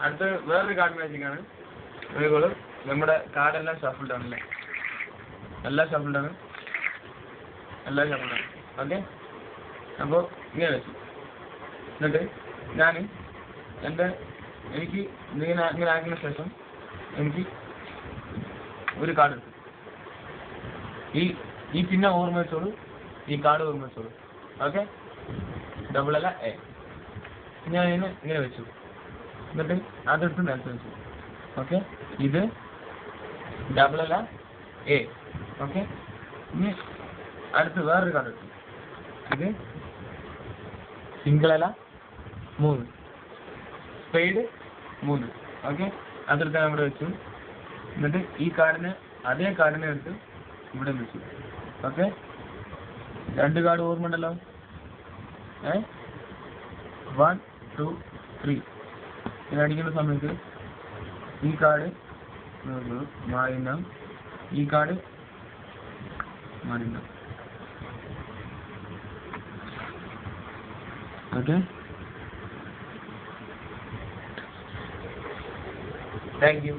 അടുത്ത വേറൊരു card magic ആണ്. അതേപോലെ നമ്മുടെ കാർഡെല്ലാം ഷഫിൾഡ് ആണല്ലേ, എല്ലാം ഷഫിൾഡ് ആണ്. ഓക്കെ, അപ്പോൾ ഇങ്ങനെ വെച്ചു. എന്നിട്ട് എനിക്ക് ഇങ്ങനെ ആക്കിയ ശേഷം എനിക്ക് ഒരു കാർഡ് എടുത്തു. ഈ പിന്നെ ഓർമ്മ വെച്ചോളൂ, ഈ കാർഡ് ഓർമ്മ വെച്ചോളൂ. ഓക്കെ, ഡബിൾ അല്ല എ. ഞാൻ ഇങ്ങനെ വെച്ചു. എന്നിട്ട് അതെടുത്ത് നേരത്തെ വെച്ചു. ഓക്കെ, ഇത് ഡബിൾ അല്ല എ. ഓക്കെ, ഇനി അടുത്ത് വേറൊരു കാർഡ് എടുത്തു. ഇത് സിംഗിൾ അല്ല 3, സ്പെയ്ഡ് 3. ഓക്കെ, അതെടുത്ത് ഞാൻ ഇവിടെ വെച്ചു. എന്നിട്ട് ഈ അതേ കാർഡിനെ എടുത്ത് ഇവിടെ വെച്ചു. ഓക്കെ, 2 കാർഡ് ഓർമ്മ ഉണ്ടല്ലോ. 1 2 3 ഇത് അടിക്കുന്ന സമയത്ത് ഈ കാർഡ് മാറിണ്ടാവും, ഈ കാർഡ് മാറിണ്ടാവും. Okay, thank U.